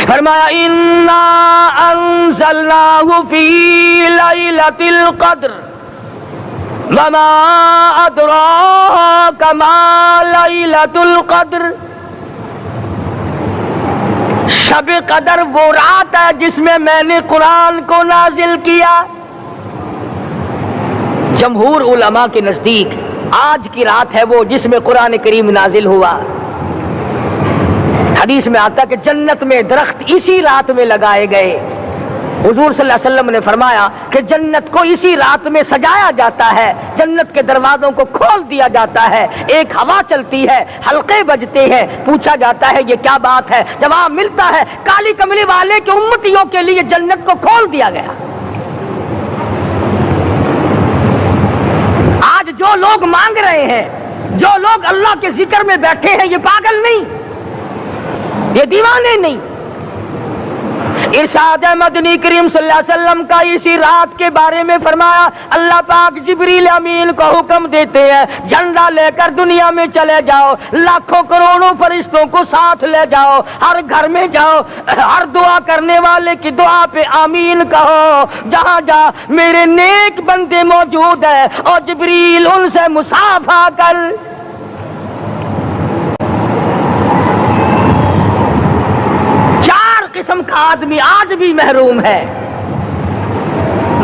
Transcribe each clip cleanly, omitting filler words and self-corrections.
فرمایا انا انزلناہ فی لیلۃ القدر وما ادراک ما لیلۃ القدر. شب قدر وہ رات ہے جس میں میں نے قرآن کو نازل کیا. جمہور علماء کے نزدیک آج کی رات ہے وہ جس میں قرآن کریم نازل ہوا. حدیث میں آتا کہ جنت میں درخت اسی رات میں لگائے گئے. حضور صلی اللہ علیہ وسلم نے فرمایا کہ جنت کو اسی رات میں سجایا جاتا ہے, جنت کے دروازوں کو کھول دیا جاتا ہے, ایک ہوا چلتی ہے, حلقے بجتے ہیں, پوچھا جاتا ہے یہ کیا بات ہے, جواب ملتا ہے کالی کملی والے کے امتیوں کے لیے جنت کو کھول دیا گیا. آج جو لوگ مانگ رہے ہیں, جو لوگ اللہ کے ذکر میں بیٹھے ہیں, یہ پاگل نہیں, یہ دیوانے نہیں. ارشاد مدنی کریم صلی اللہ علیہ وسلم کا اسی رات کے بارے میں فرمایا, اللہ پاک جبریل امین کو حکم دیتے ہیں جھنڈا لے کر دنیا میں چلے جاؤ, لاکھوں کروڑوں فرشتوں کو ساتھ لے جاؤ, ہر گھر میں جاؤ, ہر دعا کرنے والے کی دعا پہ آمین کہو, جہاں جا میرے نیک بندے موجود ہیں اور جبریل ان سے مصافحہ کر. قسم کا آدمی آج بھی محروم ہے,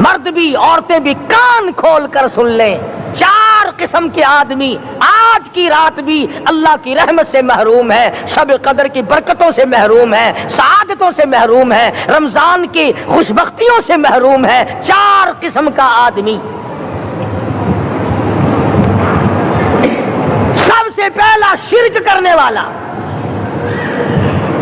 مرد بھی عورتیں بھی کان کھول کر سن لیں. 4 قسم کے آدمی آج کی رات بھی اللہ کی رحمت سے محروم ہے, شب قدر کی برکتوں سے محروم ہے, سعادتوں سے محروم ہے, رمضان کی خوشبختیوں سے محروم ہے. 4 قسم کا آدمی. سب سے پہلا شرک کرنے والا,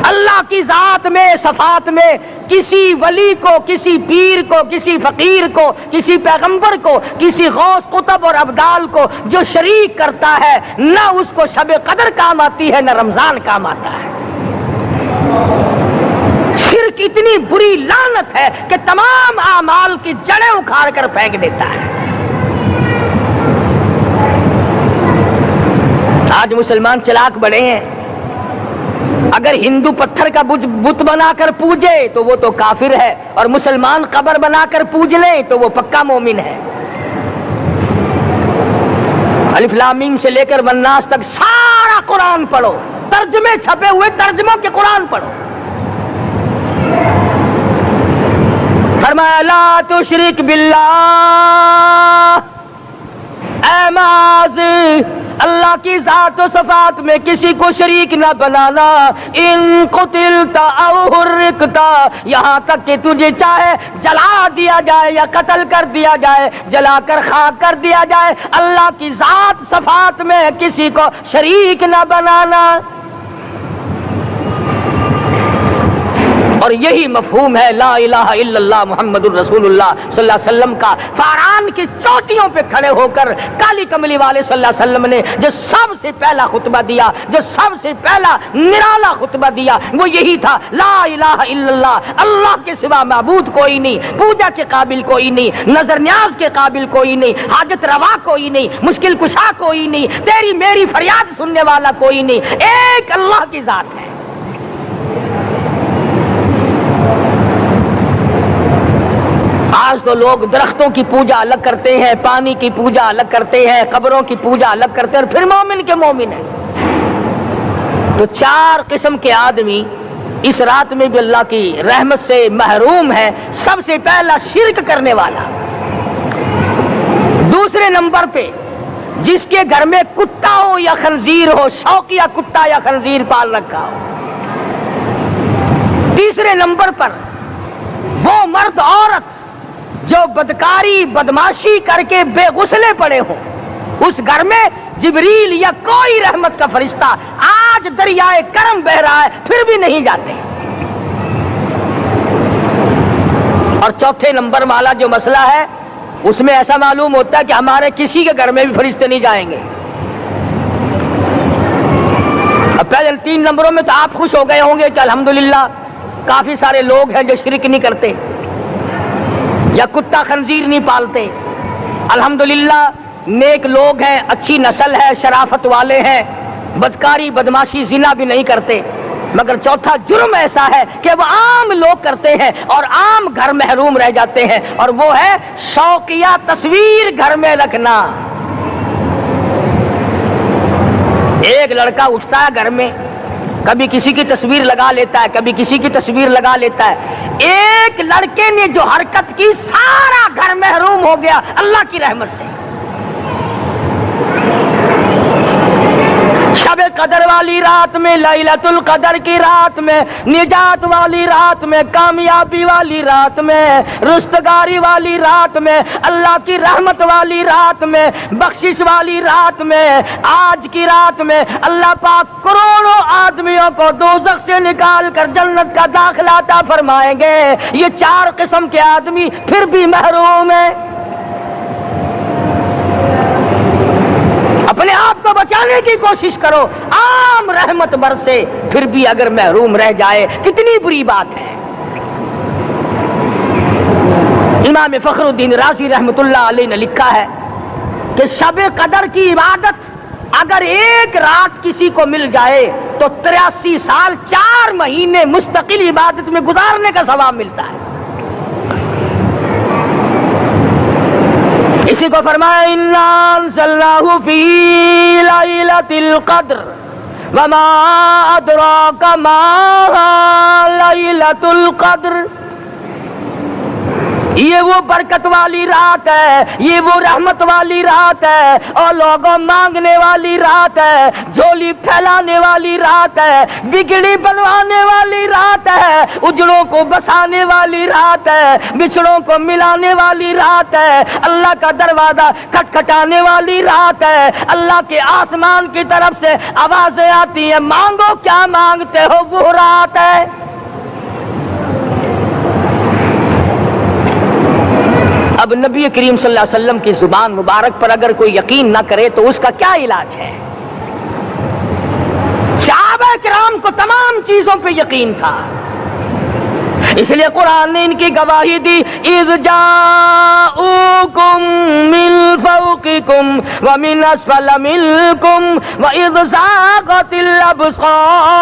اللہ کی ذات میں صفات میں کسی ولی کو, کسی پیر کو, کسی فقیر کو, کسی پیغمبر کو, کسی غوث قطب اور ابدال کو جو شریک کرتا ہے, نہ اس کو شب قدر کام آتی ہے نہ رمضان کام آتا ہے. شرک اتنی بری لعنت ہے کہ تمام اعمال کی جڑیں اکھاڑ کر پھینک دیتا ہے. آج مسلمان چلاک بڑے ہیں, اگر ہندو پتھر کا بت بنا کر پوجے تو وہ تو کافر ہے, اور مسلمان قبر بنا کر پوج لیں تو وہ پکا مومن ہے. الف لام میم سے لے کر والناس تک سارا قرآن پڑھو, ترجمے چھپے ہوئے ترجموں کے قرآن پڑھو. فرمایا لا تشرک باللہ, اے معاذ اللہ کی ذات و صفات میں کسی کو شریک نہ بنانا. ان قتلت او حرقت, یہاں تک کہ تجھے چاہے جلا دیا جائے یا قتل کر دیا جائے, جلا کر خاک کر دیا جائے, اللہ کی ذات صفات میں کسی کو شریک نہ بنانا. اور یہی مفہوم ہے لا الہ الا اللہ محمد الرسول اللہ صلی اللہ علیہ وسلم کا. فاران کی چوٹیوں پہ کھڑے ہو کر کالی کملی والے صلی اللہ علیہ وسلم نے جو سب سے پہلا خطبہ دیا, جو سب سے پہلا نرالا خطبہ دیا, وہ یہی تھا لا الہ الا اللہ, اللہ کے سوا معبود کوئی نہیں, پوجا کے قابل کوئی نہیں, نظر نیاز کے قابل کوئی نہیں, حاجت روا کوئی نہیں, مشکل کشا کوئی نہیں, تیری میری فریاد سننے والا کوئی نہیں, ایک اللہ کی ذات ہے. آج تو لوگ درختوں کی پوجا الگ کرتے ہیں, پانی کی پوجا الگ کرتے ہیں, قبروں کی پوجا الگ کرتے ہیں, اور پھر مومن کے مومن ہیں. تو 4 قسم کے آدمی اس رات میں بھی اللہ کی رحمت سے محروم ہے. سب سے پہلا شرک کرنے والا. دوسرے نمبر پہ جس کے گھر میں کتا ہو یا خنزیر ہو, شوقیہ کتا یا خنزیر پال رکھا ہو. تیسرے نمبر پر وہ مرد عورت جو بدکاری بدماشی کر کے بے غسلے پڑے ہوں, اس گھر میں جبریل یا کوئی رحمت کا فرشتہ آج دریائے کرم بہ رہا ہے پھر بھی نہیں جاتے. اور چوتھے نمبر والا جو مسئلہ ہے اس میں ایسا معلوم ہوتا ہے کہ ہمارے کسی کے گھر میں بھی فرشتے نہیں جائیں گے. اب پہلے 3 نمبروں میں تو آپ خوش ہو گئے ہوں گے کہ الحمدللہ کافی سارے لوگ ہیں جو شرک نہیں کرتے یا کتا خنزیر نہیں پالتے, الحمدللہ نیک لوگ ہیں, اچھی نسل ہے, شرافت والے ہیں, بدکاری بدماشی زنا بھی نہیں کرتے. مگر چوتھا جرم ایسا ہے کہ وہ عام لوگ کرتے ہیں اور عام گھر محروم رہ جاتے ہیں، اور وہ ہے شوقیہ تصویر گھر میں رکھنا۔ ایک لڑکا اٹھتا ہے گھر میں، کبھی کسی کی تصویر لگا لیتا ہے، کبھی کسی کی تصویر لگا لیتا ہے۔ ایک لڑکے نے جو حرکت کی سارا گھر محروم ہو گیا اللہ کی رحمت سے۔ شب قدر والی رات میں، لیلۃ القدر کی رات میں، نجات والی رات میں، کامیابی والی رات میں، رستگاری والی رات میں، اللہ کی رحمت والی رات میں، بخشش والی رات میں، آج کی رات میں اللہ پاک کروڑوں آدمیوں کو دوزخ سے نکال کر جنت کا داخلہ عطا فرمائیں گے۔ یہ چار قسم کے آدمی پھر بھی محروم ہیں۔ اپنے آپ کو بچانے کی کوشش کرو، عام رحمت برسے پھر بھی اگر محروم رہ جائے کتنی بری بات ہے۔ امام فخر الدین رازی رحمت اللہ علیہ نے لکھا ہے کہ شب قدر کی عبادت اگر ایک رات کسی کو مل جائے تو 83 سال 4 مہینے مستقل عبادت میں گزارنے کا ثواب ملتا ہے۔ اسی کو فرمایا انا انزلناہ فی لیلۃ القدر وما ادراک ما لیلۃ القدر۔ یہ وہ برکت والی رات ہے، یہ وہ رحمت والی رات ہے، اور لوگوں مانگنے والی رات ہے، جھولی پھیلانے والی رات ہے، بگڑی بنوانے والی رات ہے، اجڑوں کو بسانے والی رات ہے، بچھڑوں کو ملانے والی رات ہے، اللہ کا دروازہ کھٹکھٹانے والی رات ہے، اللہ کے آسمان کی طرف سے آوازیں آتی ہیں مانگو کیا مانگتے ہو، وہ رات ہے۔ اب نبی کریم صلی اللہ علیہ وسلم کی زبان مبارک پر اگر کوئی یقین نہ کرے تو اس کا کیا علاج ہے؟ صحابہ کرام کو تمام چیزوں پہ یقین تھا، اس لیے قرآن نے ان کی گواہی دی اذ جاؤکم من فوقکم ومن اسفل منکم واذ زاغت الابصار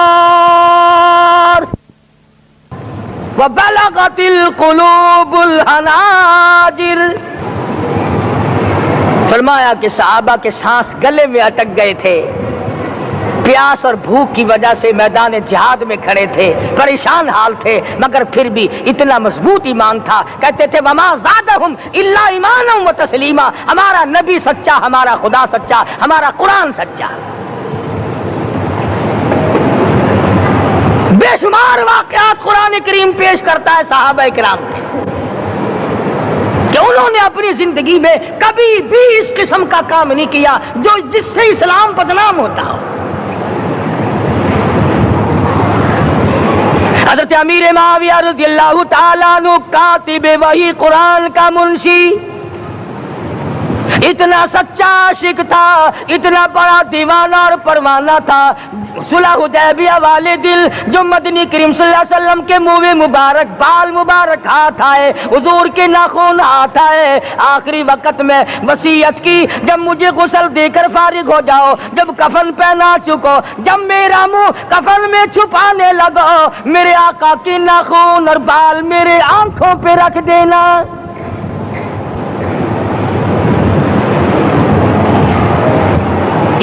وبلغت القلوب الحناجر۔ فرمایا کہ صحابہ کے سانس گلے میں اٹک گئے تھے، پیاس اور بھوک کی وجہ سے میدان جہاد میں کھڑے تھے، پریشان حال تھے، مگر پھر بھی اتنا مضبوط ایمان تھا، کہتے تھے وما زادہم الا ایمانا و تسلیما، ہمارا نبی سچا، ہمارا خدا سچا، ہمارا قرآن سچا۔ بے شمار واقعات قرآن کریم پیش کرتا ہے صحابہ کرام کے کہ انہوں نے اپنی زندگی میں کبھی بھی اس قسم کا کام نہیں کیا جس سے اسلام بدنام ہوتا ہو۔ حضرت امیر معاویہ رضی اللہ تعالیٰ عنہ کاتب وحی قرآن کا منشی، اتنا سچا عاشق تھا، اتنا بڑا دیوانہ اور پروانہ تھا، صلح حدیبیہ والے دل جو مدنی کریم صلی اللہ علیہ وسلم کے منہ مبارک، بال مبارک ہاتھ آئے، حضور کے ناخن ہاتھ آئے، آخری وقت میں وصیت کی جب مجھے غسل دے کر فارغ ہو جاؤ، جب کفن پہنا چکو، جب میرا منہ کفن میں چھپانے لگو، میرے آقا کے ناخن اور بال میرے آنکھوں پہ رکھ دینا۔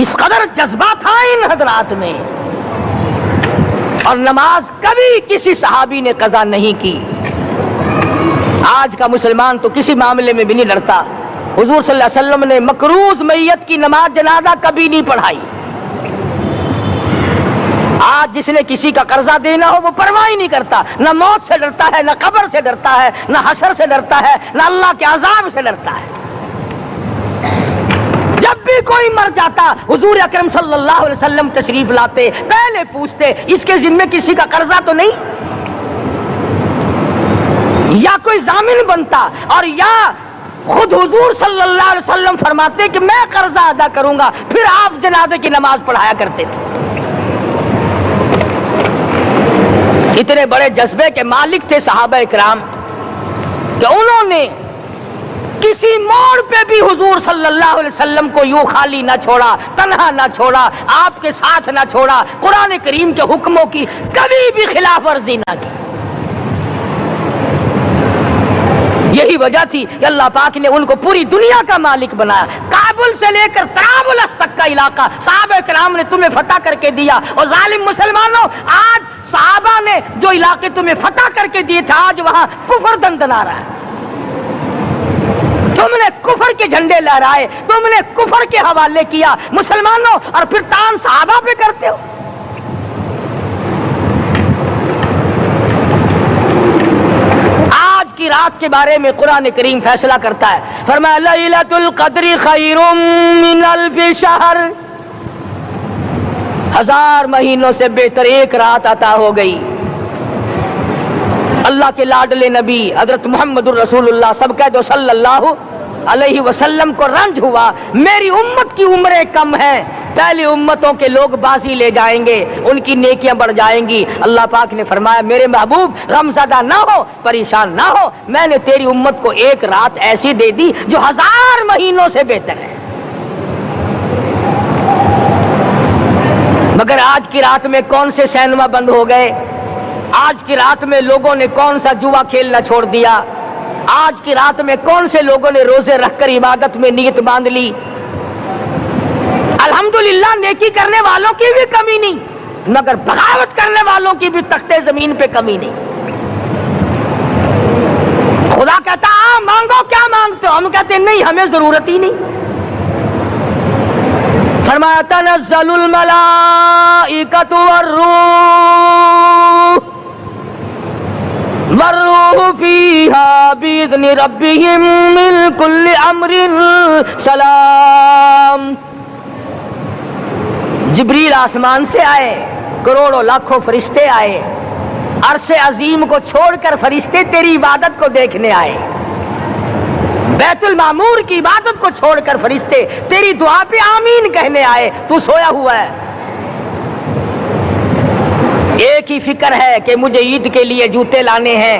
اس قدر جذبہ تھا ان حضرات میں، اور نماز کبھی کسی صحابی نے قضا نہیں کی۔ آج کا مسلمان تو کسی معاملے میں بھی نہیں لڑتا۔ حضور صلی اللہ علیہ وسلم نے مکروز میت کی نماز جنازہ کبھی نہیں پڑھائی۔ آج جس نے کسی کا قرضہ دینا ہو وہ پرواہ ہی نہیں کرتا، نہ موت سے ڈرتا ہے، نہ قبر سے ڈرتا ہے، نہ حشر سے ڈرتا ہے، نہ اللہ کے عذاب سے ڈرتا ہے۔ جب بھی کوئی مر جاتا حضور اکرم صلی اللہ علیہ وسلم تشریف لاتے، پہلے پوچھتے اس کے ذمے کسی کا قرضہ تو نہیں، یا کوئی ضامن بنتا، اور یا خود حضور صلی اللہ علیہ وسلم فرماتے کہ میں قرضہ ادا کروں گا، پھر آپ جنازے کی نماز پڑھایا کرتے تھے۔ اتنے بڑے جذبے کے مالک تھے صحابہ کرام کہ انہوں نے کسی موڑ پہ بھی حضور صلی اللہ علیہ وسلم کو یوں خالی نہ چھوڑا، تنہا نہ چھوڑا، آپ کے ساتھ نہ چھوڑا، قرآن کریم کے حکموں کی کبھی بھی خلاف ورزی نہ کی۔ یہی وجہ تھی کہ اللہ پاک نے ان کو پوری دنیا کا مالک بنایا۔ کابل سے لے کر طرابلس تک کا علاقہ صحابہ کرام نے تمہیں فتح کر کے دیا، اور ظالم مسلمانوں آج صحابہ نے جو علاقے تمہیں فتح کر کے دیے تھے آج وہاں کفر دندنا رہا ہے۔ تم نے کفر کے جھنڈے لہرائے، تم نے کفر کے حوالے کیا مسلمانوں، اور پھر تان صحابہ پہ کرتے ہو۔ کی رات کے بارے میں قرآن کریم فیصلہ کرتا ہے، فرمایا لیلۃ القدر خیر من الف شہر، 1000 مہینوں سے بہتر ایک رات عطا ہو گئی۔ اللہ کے لاڈلے نبی حضرت محمد الرسول اللہ، سب کہہ دو صلی اللہ علیہ وسلم کو رنج ہوا، میری امت کی عمریں کم ہیں، پہلی امتوں کے لوگ بازی لے جائیں گے، ان کی نیکیاں بڑھ جائیں گی۔ اللہ پاک نے فرمایا میرے محبوب غمزدہ نہ ہو، پریشان نہ ہو، میں نے تیری امت کو ایک رات ایسی دے دی جو 1000 مہینوں سے بہتر ہے۔ مگر آج کی رات میں کون سے سینما بند ہو گئے؟ آج کی رات میں لوگوں نے کون سا جوا کھیلنا چھوڑ دیا؟ آج کی رات میں کون سے لوگوں نے روزے رکھ کر عبادت میں نیت باندھ لی؟ الحمدللہ نیکی کرنے والوں کی بھی کمی نہیں، مگر بغاوت کرنے والوں کی بھی تختے زمین پہ کمی نہیں۔ خدا کہتا مانگو کیا مانگتے ہو؟ ہم کہتے نہیں ہمیں ضرورت ہی نہیں۔ فرمایا تنزل الملائکۃ والروح فیہا بإذن ربہم من کل امر سلام۔ جبریل آسمان سے آئے، کروڑوں لاکھوں فرشتے آئے، عرش عظیم کو چھوڑ کر فرشتے تیری عبادت کو دیکھنے آئے، بیت المعمور کی عبادت کو چھوڑ کر فرشتے تیری دعا پہ آمین کہنے آئے، تو سویا ہوا ہے۔ ایک ہی فکر ہے کہ مجھے عید کے لیے جوتے لانے ہیں،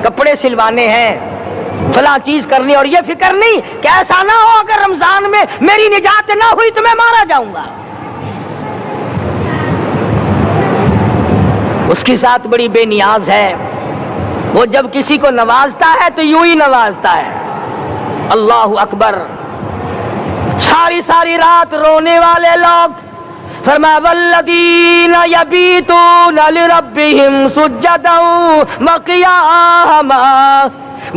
کپڑے سلوانے ہیں، فلاں چیز کرنی، اور یہ فکر نہیں کہ ایسا نہ ہو اگر رمضان میں میری نجات نہ ہوئی تو میں مارا جاؤں گا۔ اس کی ذات بڑی بے نیاز ہے، وہ جب کسی کو نوازتا ہے تو یوں ہی نوازتا ہے۔ اللہ اکبر۔ ساری ساری رات رونے والے لوگ، فرمایا والذین یبیتون لربہم سجدا وقیاما،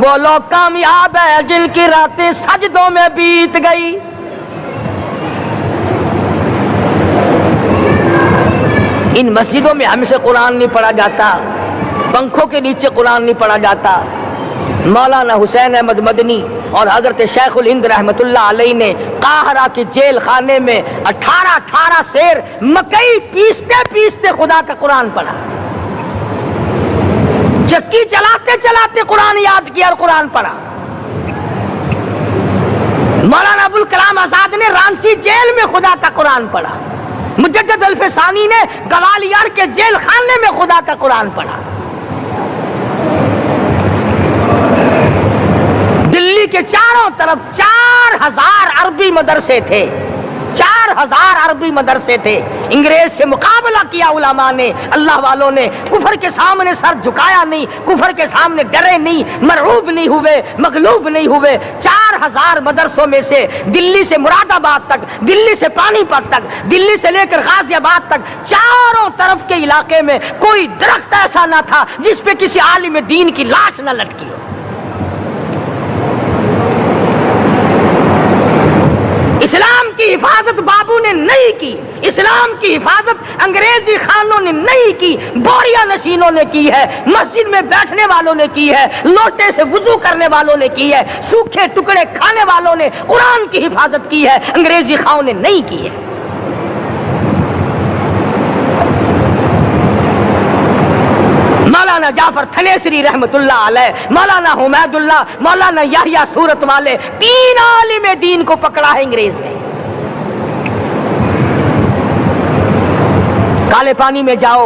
وہ لوگ کامیاب ہیں جن کی راتیں سجدوں میں بیت گئی۔ ان مسجدوں میں ہم سے قرآن نہیں پڑھا جاتا، پنکھوں کے نیچے قرآن نہیں پڑھا جاتا۔ مولانا حسین احمد مدنی اور حضرت شیخ الہند رحمت اللہ علیہ نے قاہرہ کے جیل خانے میں 18 سیر مکئی پیستے پیستے خدا کا قرآن پڑھا، چکی چلاتے چلاتے قرآن یاد کیا اور قرآن پڑھا۔ مولانا ابوالکلام آزاد نے رانچی جیل میں خدا کا قرآن پڑھا، مجدد الفسانی نے گوالیار کے جیل خانے میں خدا کا قرآن پڑھا۔ دلی کے چاروں طرف 4000 عربی مدرسے تھے، 4000 عربی مدرسے تھے۔ انگریز سے مقابلہ کیا علماء نے، اللہ والوں نے، کفر کے سامنے سر جھکایا نہیں، کفر کے سامنے ڈرے نہیں، مرعوب نہیں ہوئے، مغلوب نہیں ہوئے۔ 4000 مدرسوں میں سے دلی سے مراد آباد تک، دلی سے پانی پت تک، دلی سے لے کر غازی آباد تک، چاروں طرف کے علاقے میں کوئی درخت ایسا نہ تھا جس پہ کسی عالم دین کی لاش نہ لٹکی ہو۔ اسلام کی حفاظت بابو نے نہیں کی، اسلام کی حفاظت انگریزی خانوں نے نہیں کی، بوریا نشینوں نے کی ہے، مسجد میں بیٹھنے والوں نے کی ہے، لوٹے سے وضو کرنے والوں نے کی ہے، سوکھے ٹکڑے کھانے والوں نے قرآن کی حفاظت کی ہے، انگریزی خانوں نے نہیں کی ہے۔ مولانا جعفر تھنیسری رحمت اللہ علیہ، مولانا حمید اللہ، مولانا یحییٰ صورت والے، 3 عالم دین کو پکڑا ہے انگریز نے۔ کالے پانی میں جاؤ،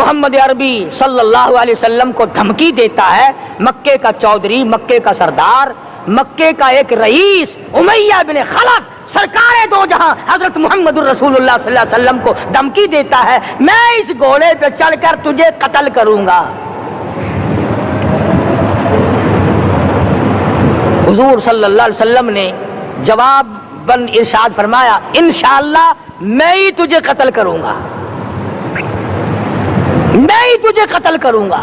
محمد عربی صلی اللہ علیہ وسلم کو دھمکی دیتا ہے، مکے کا چودھری، مکے کا سردار، مکے کا ایک رئیس امیہ بن خلف سرکار دو جہاں حضرت محمد الرسول اللہ صلی اللہ علیہ وسلم کو دھمکی دیتا ہے، میں اس گھوڑے پہ چڑھ کر تجھے قتل کروں گا۔ حضور صلی اللہ علیہ وسلم نے جواب بن ارشاد فرمایا، انشاءاللہ میں ہی تجھے قتل کروں گا، میں ہی تجھے قتل کروں گا۔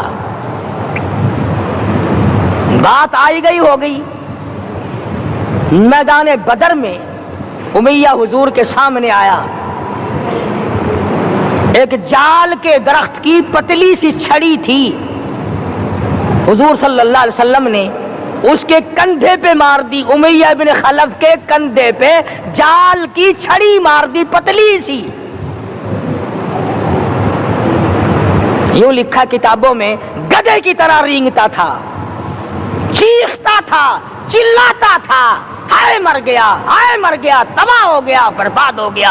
بات آئی گئی ہو گئی۔ میدان بدر میں امیہ حضور کے سامنے آیا، ایک جال کے درخت کی پتلی سی چھڑی تھی، حضور صلی اللہ علیہ وسلم نے اس کے کندھے پہ مار دی، امیہ بن خلف کے کندھے پہ جال کی چھڑی مار دی پتلی سی۔ یوں لکھا کتابوں میں، گدھے کی طرح رینگتا تھا، چیختا تھا، چلاتا تھا، ہائے مر گیا، ہائے مر گیا، تباہ ہو گیا، برباد ہو گیا۔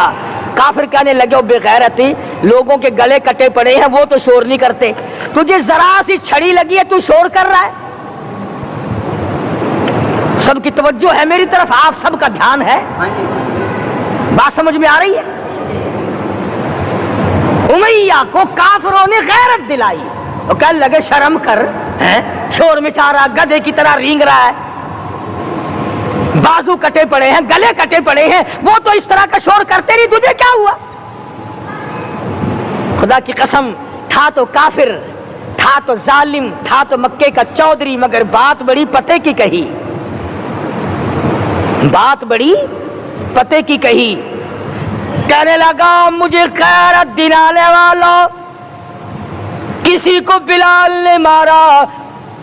کافر کہنے لگے، وہ بے غیرتی، لوگوں کے گلے کٹے پڑے ہیں، وہ تو شور نہیں کرتے، تجھے ذرا سی چھڑی لگی ہے تو شور کر رہا ہے۔ سب کی توجہ ہے میری طرف، آپ سب کا دھیان ہے، بات سمجھ میں آ رہی ہے؟ امیہ کو کافروں نے غیرت دلائی، وہ کہنے لگے شرم کر، شور مچا رہا، گدھے کی طرح رینگ رہا ہے، بازو کٹے پڑے ہیں، گلے کٹے پڑے ہیں، وہ تو اس طرح کا شور کرتے نہیں، تجھے کیا ہوا؟ خدا کی قسم، تھا تو کافر، تھا تو ظالم، تھا تو مکے کا چودھری، مگر بات بڑی پتے کی کہی، بات بڑی پتے کی کہی۔ کہنے لگا، مجھے غیرت دلانے والوں، کسی کو بلال نے مارا،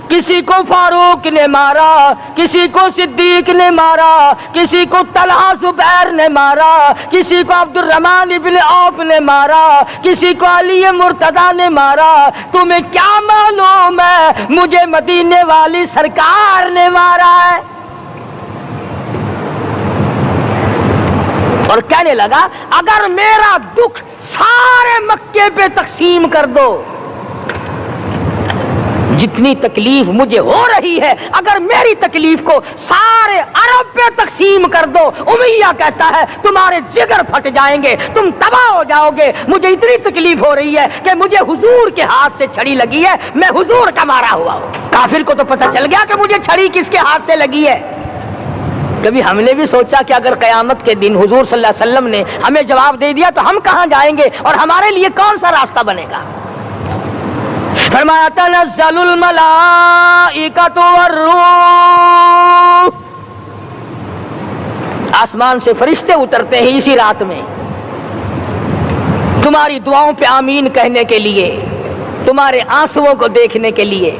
کسی کو فاروق نے مارا، کسی کو صدیق نے مارا، کسی کو طلحہ زبیر نے مارا، کسی کو عبد الرحمن ابن عوف نے مارا، کسی کو علی مرتضیٰ نے مارا، تمہیں کیا معلوم ہے مجھے مدینے والی سرکار نے مارا ہے؟ اور کہنے لگا، اگر میرا دکھ سارے مکے پہ تقسیم کر دو، جتنی تکلیف مجھے ہو رہی ہے، اگر میری تکلیف کو سارے عرب پہ تقسیم کر دو، امیہ کہتا ہے تمہارے جگر پھٹ جائیں گے، تم تباہ ہو جاؤ گے، مجھے اتنی تکلیف ہو رہی ہے کہ مجھے حضور کے ہاتھ سے چھڑی لگی ہے، میں حضور کا مارا ہوا ہوں۔ کافر کو تو پتہ چل گیا کہ مجھے چھڑی کس کے ہاتھ سے لگی ہے۔ کبھی ہم نے بھی سوچا کہ اگر قیامت کے دن حضور صلی اللہ علیہ وسلم نے ہمیں جواب دے دیا تو ہم کہاں جائیں گے اور ہمارے لیے کون سا راستہ بنے گا؟ فرمایا، تنزل الملائکۃ والروح، آسمان سے فرشتے اترتے ہیں اسی رات میں، تمہاری دعاؤں پہ آمین کہنے کے لیے، تمہارے آنسوؤں کو دیکھنے کے لیے۔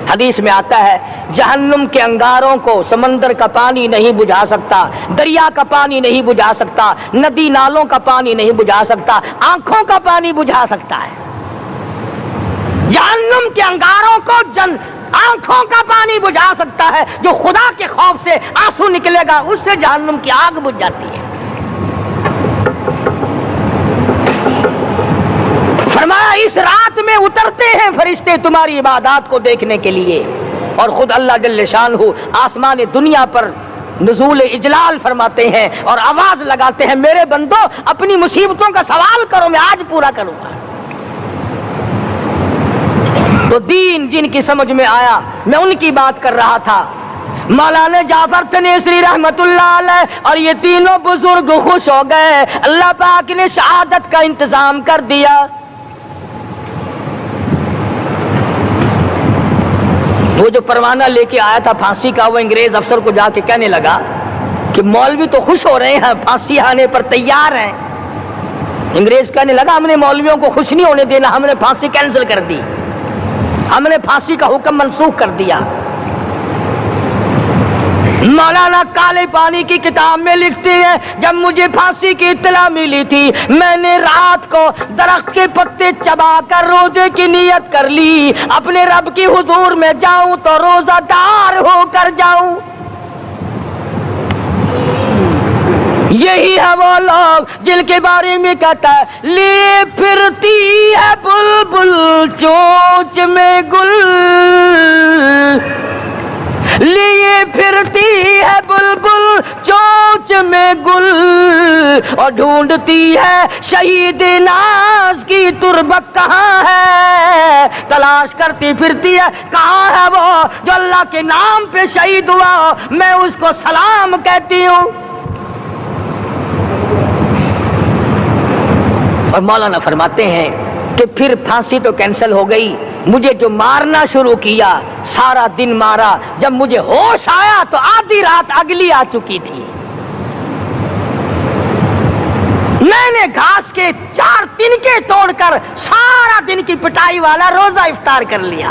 حدیث میں آتا ہے، جہنم کے انگاروں کو سمندر کا پانی نہیں بجھا سکتا، دریا کا پانی نہیں بجھا سکتا، ندی نالوں کا پانی نہیں بجھا سکتا، آنکھوں کا پانی بجھا سکتا ہے۔ جہنم کے انگاروں کو آنکھوں کا پانی بجھا سکتا ہے، جو خدا کے خوف سے آنسو نکلے گا اس سے جہنم کی آگ بجھ جاتی ہے۔ فرمایا، اس رات میں اترتے ہیں فرشتے تمہاری عبادات کو دیکھنے کے لیے، اور خود اللہ جل شانہ آسمان دنیا پر نزول اجلال فرماتے ہیں اور آواز لگاتے ہیں، میرے بندو اپنی مصیبتوں کا سوال کرو، میں آج پورا کروں گا۔ تو دین جن کی سمجھ میں آیا، میں ان کی بات کر رہا تھا، مولانا جعفر تنیسری رحمت اللہ علیہ اور یہ تینوں بزرگ خوش ہو گئے، اللہ پاک نے شہادت کا انتظام کر دیا۔ وہ جو پروانہ لے کے آیا تھا پھانسی کا، وہ انگریز افسر کو جا کے کہنے لگا کہ مولوی تو خوش ہو رہے ہیں، پھانسی آنے پر تیار ہیں۔ انگریز کہنے لگا، ہم نے مولویوں کو خوش نہیں ہونے دینا، ہم نے پھانسی کینسل کر دی، ہم نے پھانسی کا حکم منسوخ کر دیا۔ مولانا کالے پانی کی کتاب میں لکھتے ہیں، جب مجھے پھانسی کی اطلاع ملی تھی، میں نے رات کو درخت کے پتے چبا کر روزے کی نیت کر لی، اپنے رب کی حضور میں جاؤں تو روزہ دار ہو کر جاؤں۔ یہی ہے وہ لوگ جن کے بارے میں کہتا ہے لیے پھرتی ہے بلبل چونچ میں گل، لیے پھرتی ہے بلبل چونچ میں گل، اور ڈھونڈتی ہے شہید ناز کی تربت کہاں ہے، تلاش کرتی پھرتی ہے کہاں ہے وہ جو اللہ کے نام پہ شہید ہوا، میں اس کو سلام کہتی ہوں۔ اور مولانا فرماتے ہیں کہ پھر پھانسی تو کینسل ہو گئی، مجھے جو مارنا شروع کیا سارا دن مارا، جب مجھے ہوش آیا تو آدھی رات اگلی آ چکی تھی۔ میں نے گھاس کے 4 تنکے توڑ کر سارا دن کی پٹائی والا روزہ افطار کر لیا،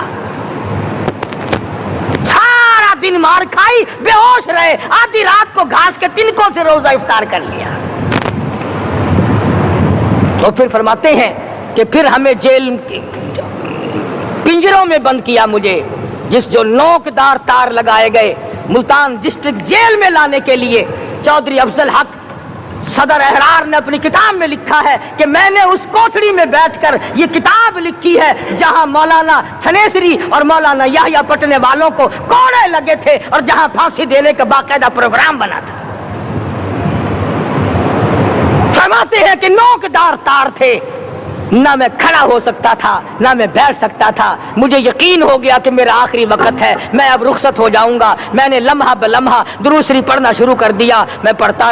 سارا دن مار کھائی، بے ہوش رہے، آدھی رات کو گھاس کے تنکوں سے روزہ افطار کر لیا۔ تو پھر فرماتے ہیں کہ پھر ہمیں جیل پنجروں میں بند کیا، مجھے جس جو نوکدار تار لگائے گئے ملتان ڈسٹرکٹ جیل میں لانے کے لیے۔ چودھری افضل حق صدر احرار نے اپنی کتاب میں لکھا ہے کہ میں نے اس کوٹڑی میں بیٹھ کر یہ کتاب لکھی ہے جہاں مولانا تھنیسری اور مولانا یحییٰ پٹنے والوں کو کوڑے لگے تھے اور جہاں پھانسی دینے کا باقاعدہ پروگرام بنا تھا۔ فرماتے ہیں کہ نوکدار تار تھے، نہ میں کھڑا ہو سکتا تھا نہ میں بیٹھ سکتا تھا۔ مجھے یقین ہو گیا کہ میرا آخری وقت ہے، میں اب رخصت ہو جاؤں گا۔ میں نے لمحہ بلمحہ درود شریف پڑھنا شروع کر دیا، میں پڑھتا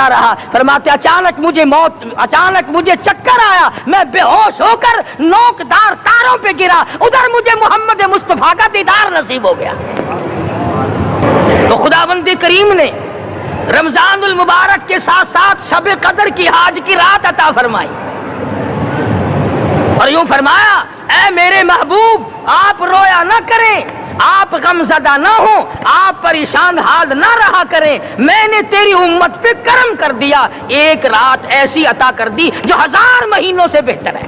رہا۔ فرماتے اچانک مجھے چکر آیا، میں بے ہوش ہو کر نوکدار تاروں پہ گرا، ادھر مجھے محمد مصطفیٰ کا دیدار نصیب ہو گیا۔ تو خداوند کریم نے رمضان المبارک کے ساتھ ساتھ شب قدر کی حاج کی رات عطا فرمائی اور یوں فرمایا اے میرے محبوب آپ رویا نہ کریں، آپ غم زدہ نہ ہوں، آپ پریشان حال نہ رہا کریں، میں نے تیری امت پہ کرم کر دیا، ایک رات ایسی عطا کر دی جو 1000 مہینوں سے بہتر ہے۔